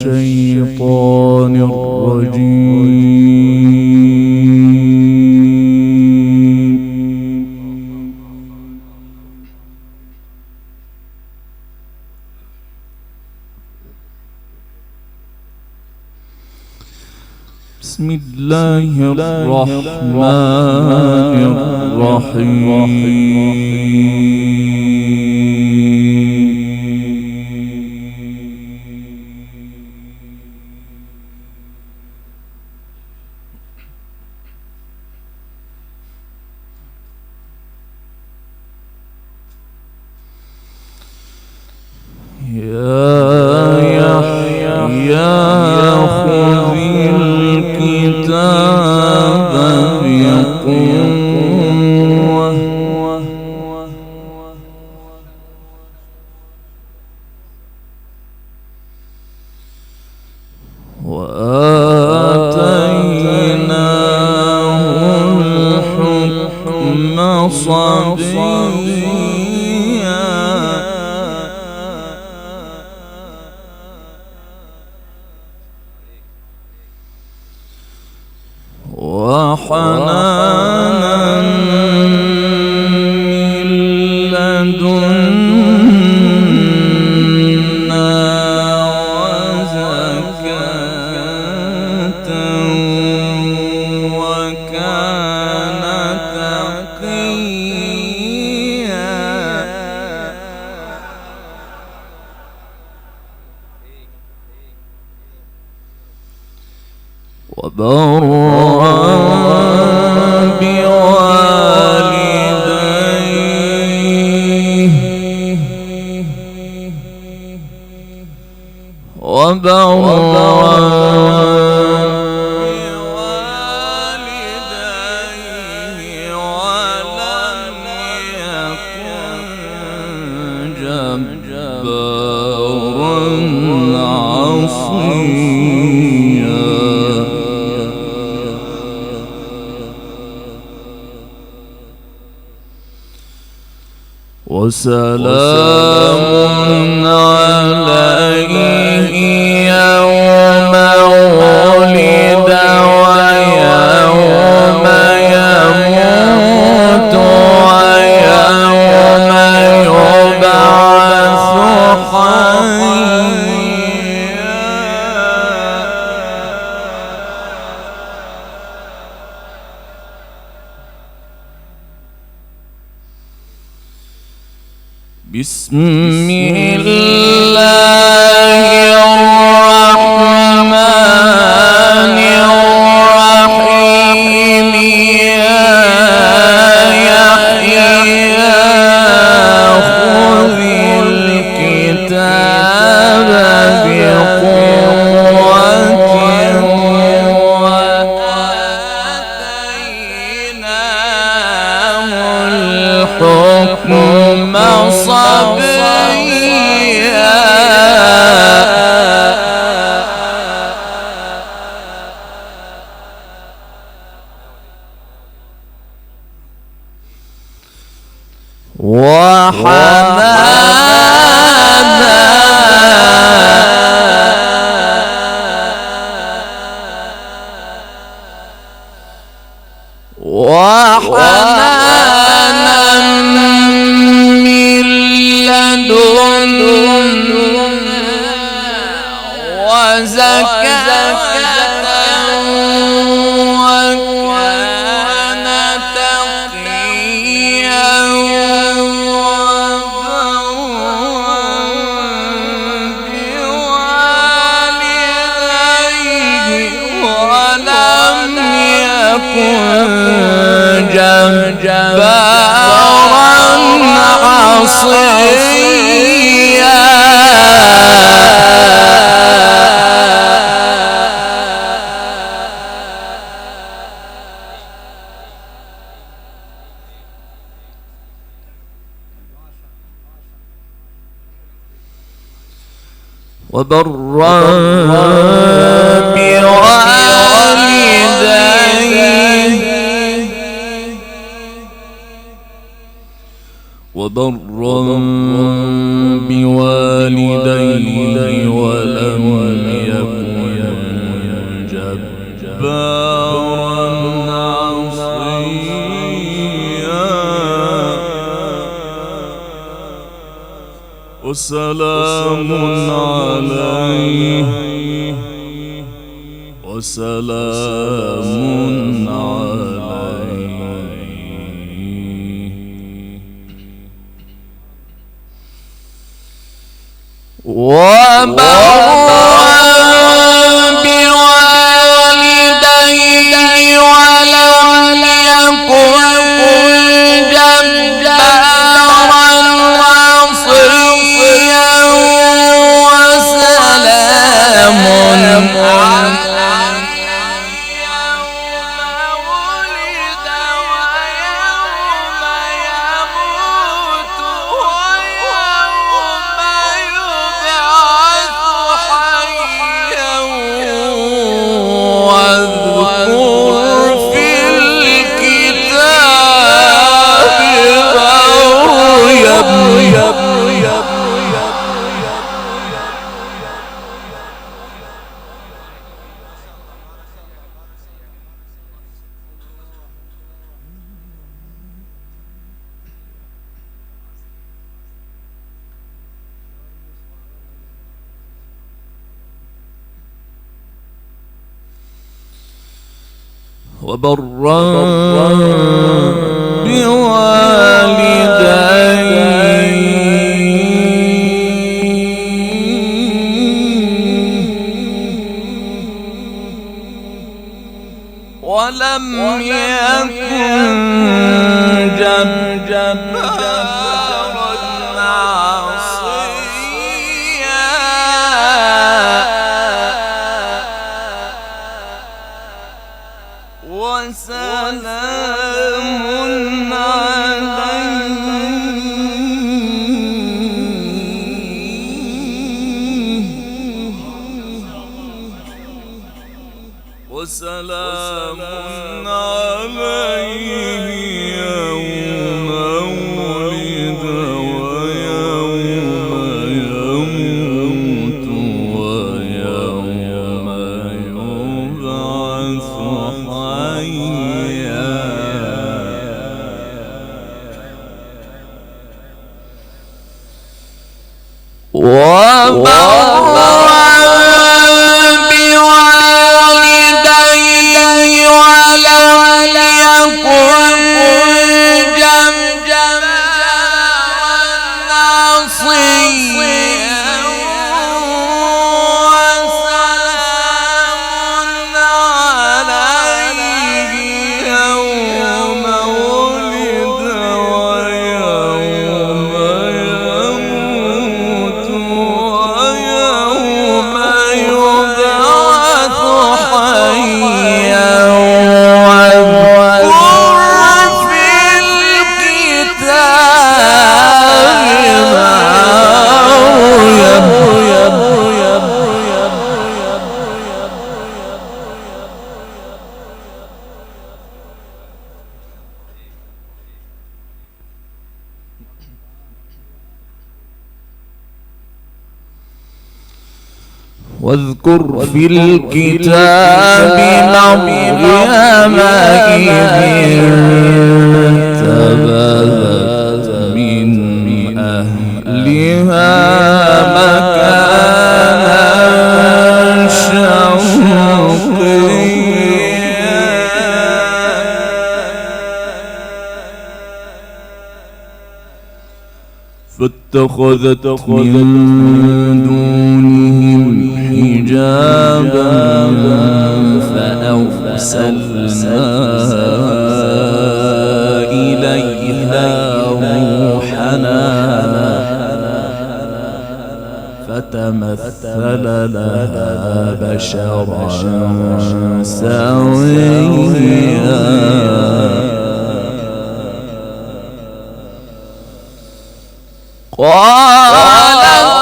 الشيطان الرجيم. بسم الله الرحمن الرحيم. وحنانا من لدنا وزكاة وكان تقيا وبرا بوالديه ولم يكن جبارا عصيا. وسلام عليه يوم ولد ويوم يموت ويوم يبعث حيا. بسم الله الرحمن الرحيم. يا يحيى خذ الكتاب بقوة وآتيناه الحكم صبيا. وحنانا من لدنا وزكاة وكان تقيا بوالديه ولم يكن جبارا عصيا. وبرا بوالديه وبرا بوالديه ولم وسلام عليه وسلام عليه وبرا بوالديه ولم يكن جبارا عصيا وسلام وبرا بوالديه ولم يكن جبارا عصيا وسلام عليه وسلام عليه يوم ولد ويوم يموت ويوم يبعث حيا واذكر في الكتاب مريم إذ انتبذت من أهلها مكانا شرقيا فاتخذت من دونهم حجابا فأرسلنا إليها روحنا فتمثل لها بشرا سويا قالت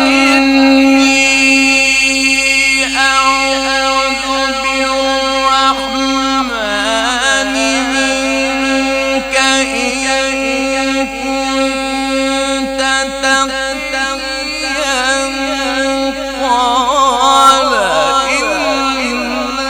إني أعوذ بالرحمن منك إن كنت تقيا قال إنما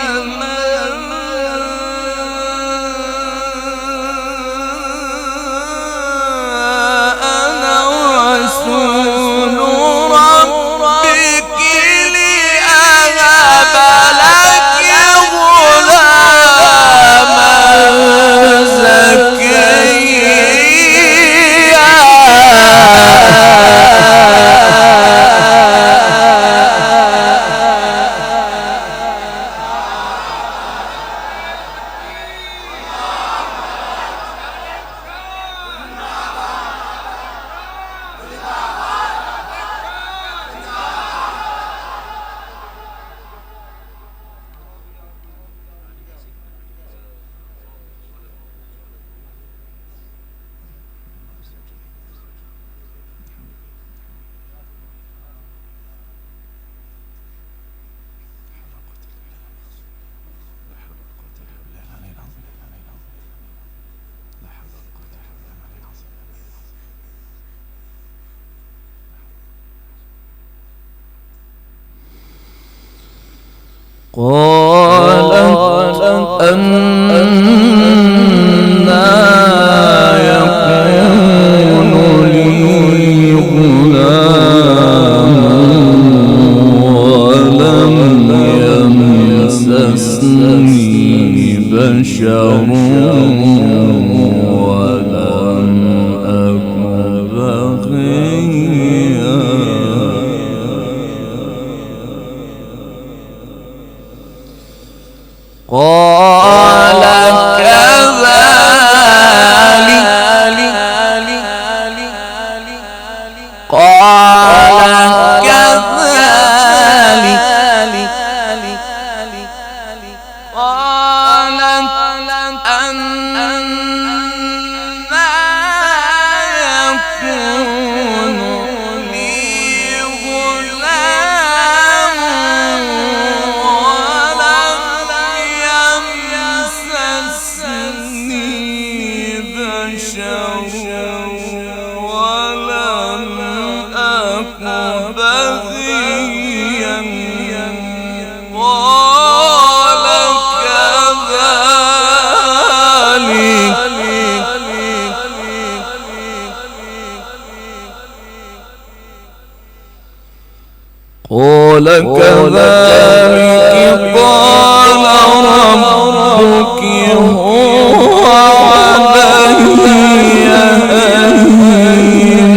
قالت أنى يكون لي غلام ولم يمسسني بشر ولم أك بغيا. قال كذلك قال ربك هو علي هين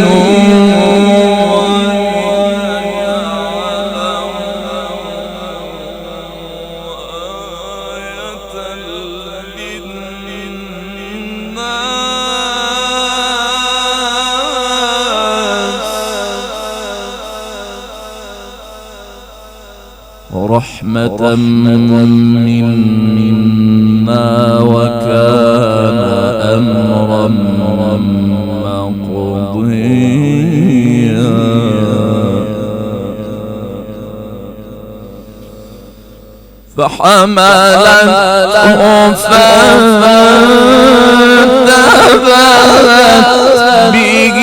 رحمة منا وكان أمرا مقضيا. فحملته فانتبذت به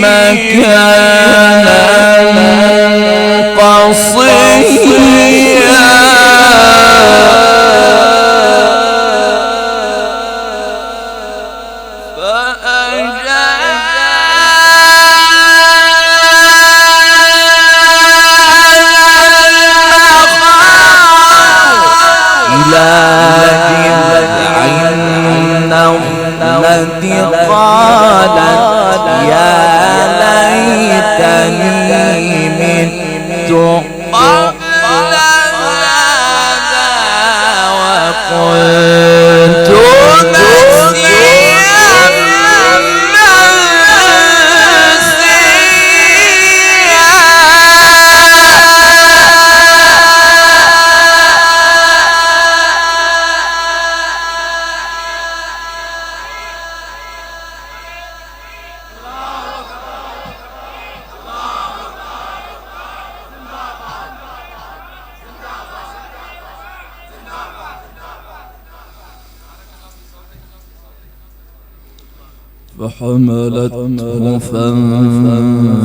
مكانا قصيا. التي قالت يا ليتني مت قبل هذا وكنت نسيا فحملته فانتبذت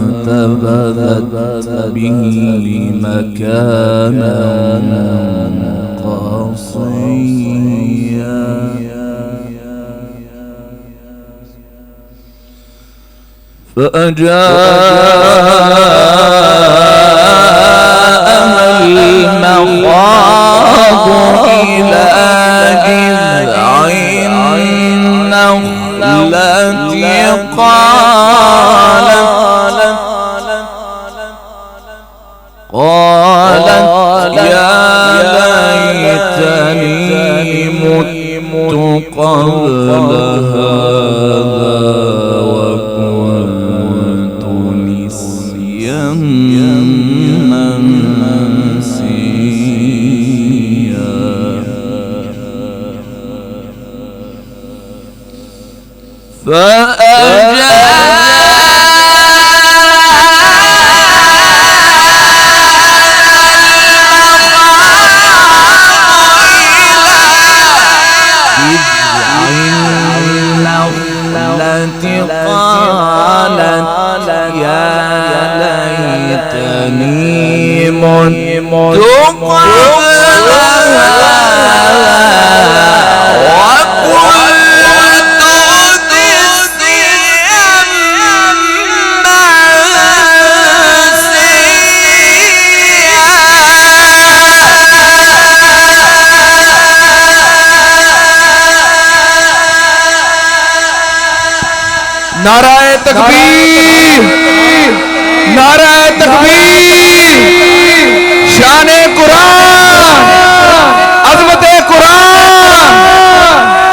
به مكانا قصيا. فأجاءها المخاض إلى جذع التي قالت يا ليتني مت قبل هذا وكنت نسيا منسيا. التي قالت يا ليتني مت قبل नाराए तकबीर, नाराए तकबीर, शाने कुरान, अज़मते कुरान,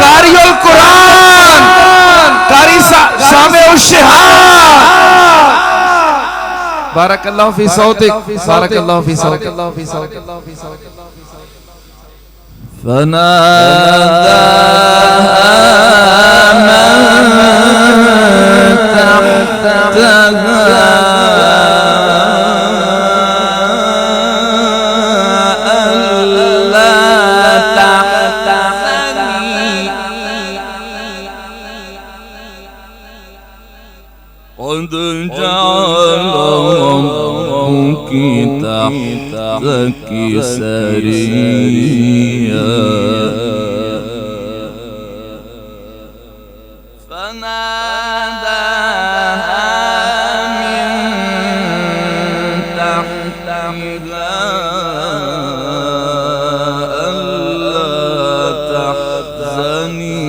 कारियुल कुरान, कारी सामे उश्शहाद। बारकल्लाहु फी सौतिक, बारकल्लाहु फी सौतिक। फनादा قد جعل ربك تحتك سريا فناداها من تحتها ألا تحزني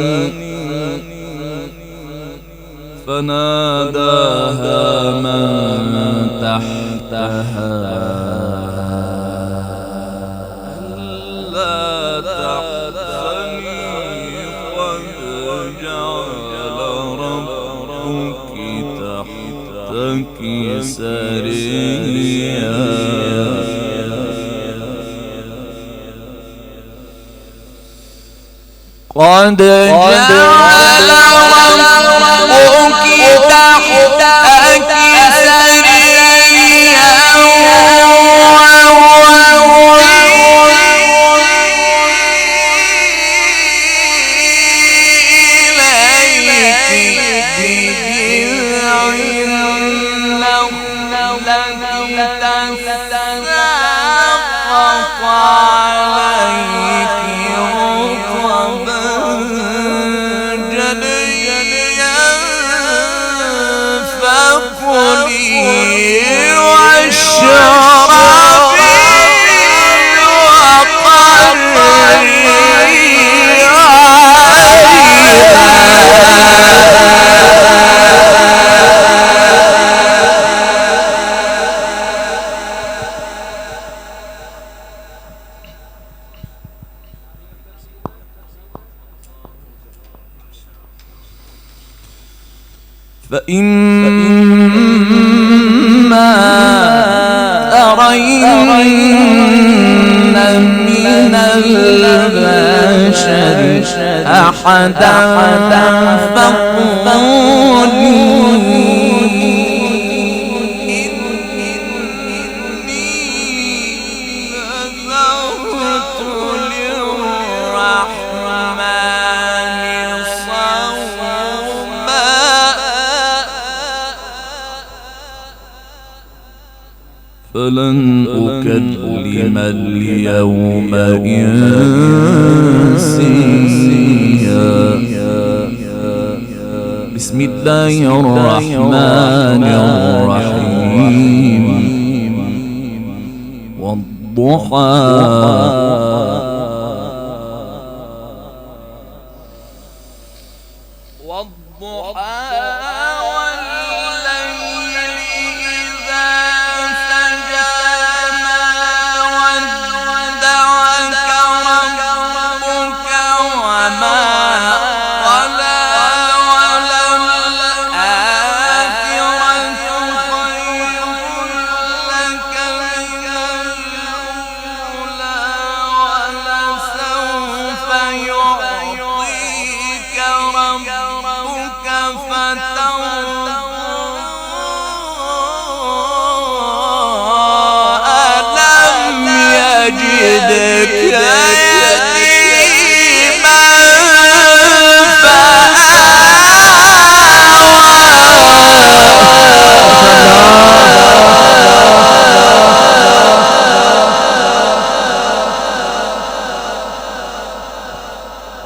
فناداها من تحتها ألا تحزني قد جعل ربك تحتك سريا قد جعل ربك تحتك سريا وهو إليك بجذع النخلة تساقط عليك رطبا جنيا فكلي واشربي وقري فإما ترين من البشر أحدا فقولي فلن أكلم اليوم إنسيا بسم الله الرحمن الرحيم والضحى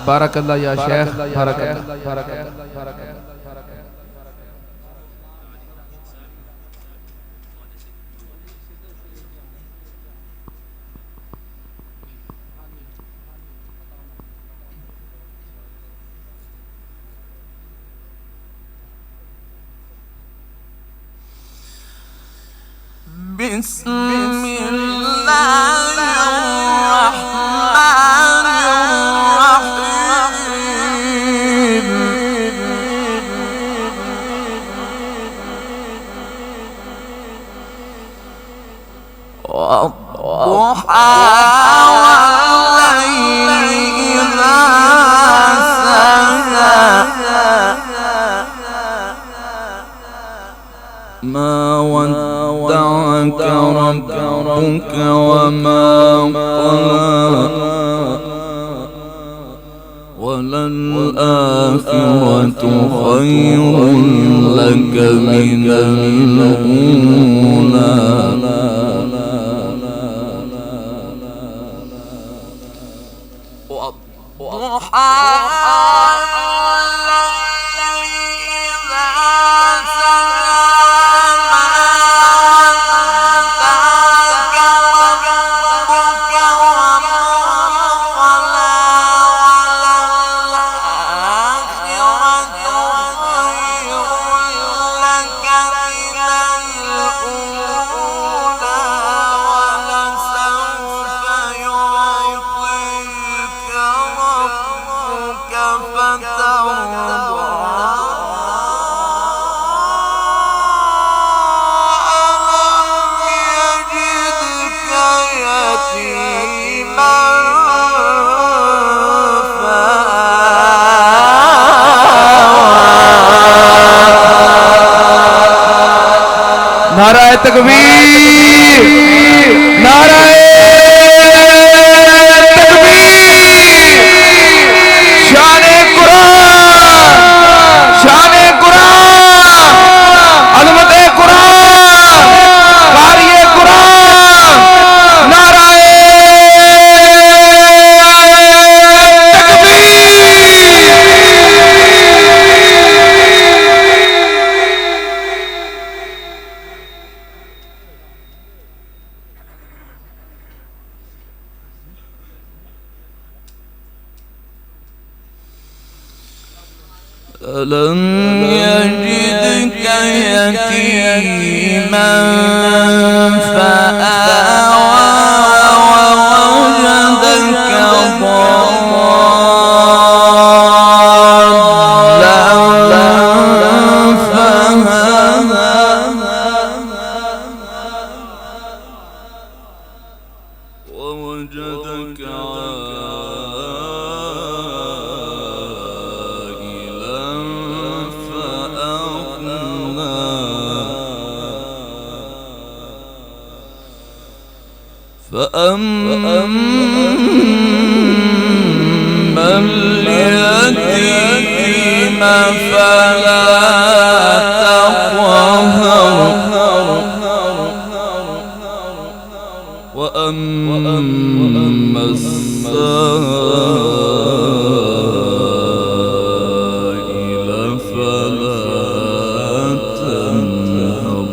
बारकल्लाह या शेख बारकल्लाह। بسم الله الرحمن الرحيم والضحى والليل إذا سجى ما ودعك ربك وما قلى وللآخرة خير لك من الأولى والضحى नाराए तकबीर, नाराए तकबीर, शाने कुरान, शाने कुरान, अज़मते कुरान, कारिए कुरान, नाराए ألم يجدك يتيما فآوى ووجدك ضالا فهدى ووجدك فأما اليتيم فلا تقهر وأما السائل فلا تنهر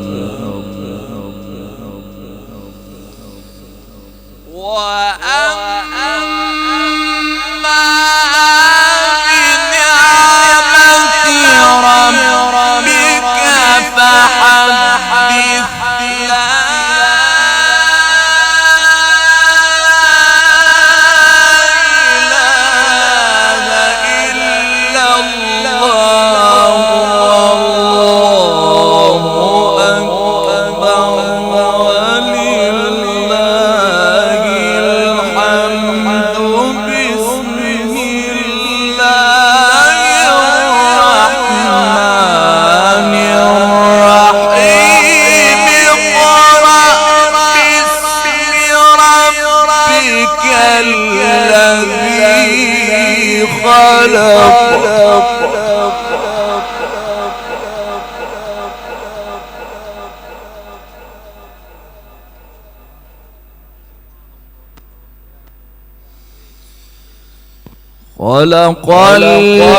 خلق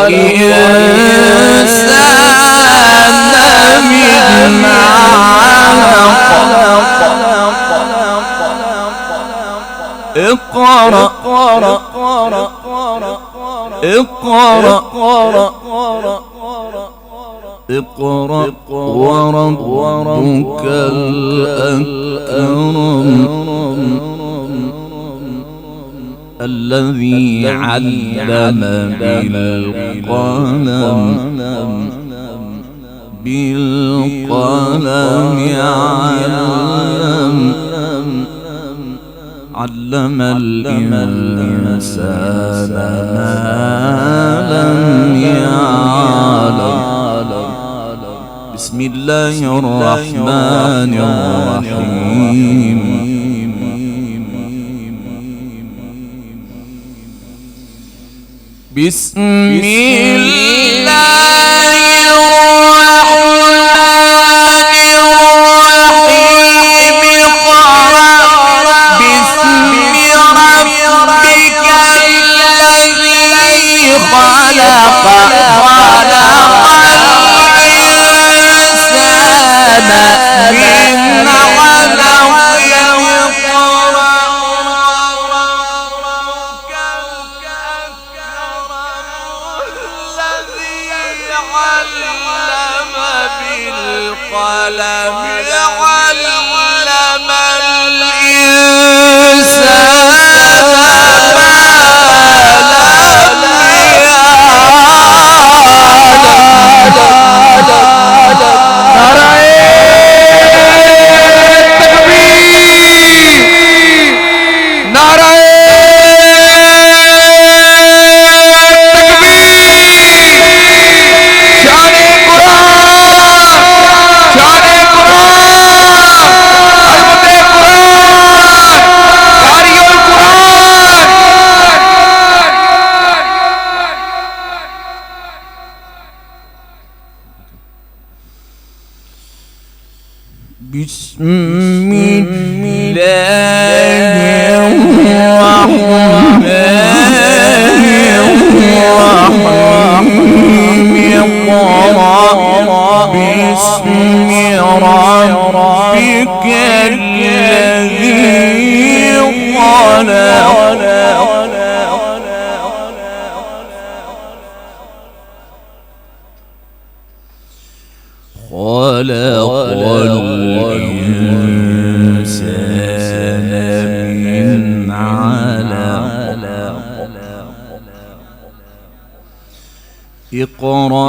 الإنسان من علق اقرأ اقرأ. اقرأ وربك الأكرم الذي علم بالقلم علم الإنسان ما لم يعلم. بسم الله الرحمن الرحيم. بسم الله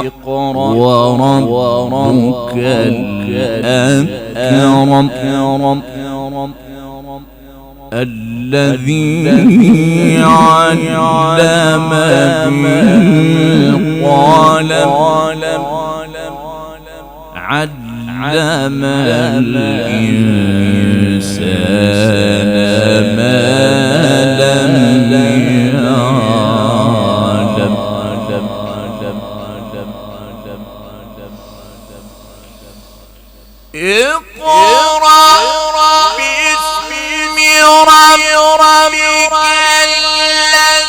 اقرأ وربك الأكرم الذي علم بالقلم علم الإنسان ما لم يعلم. اقرأ باسم ربك الذي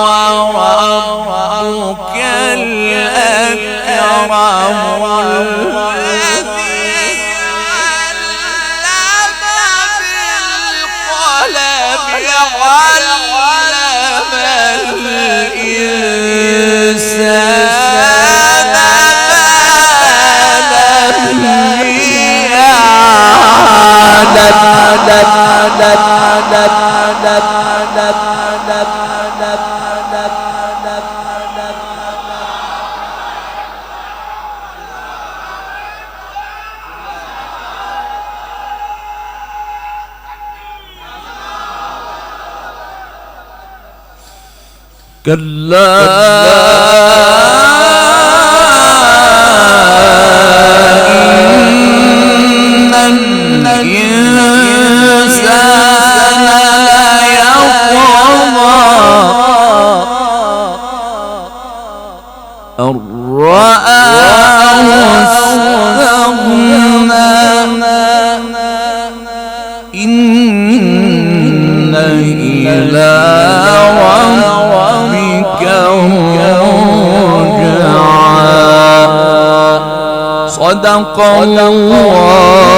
خلق كلا إن الإنسان ليطغى أن رآه استغنى إن إلى ربك الرجعى. صدق صدق الله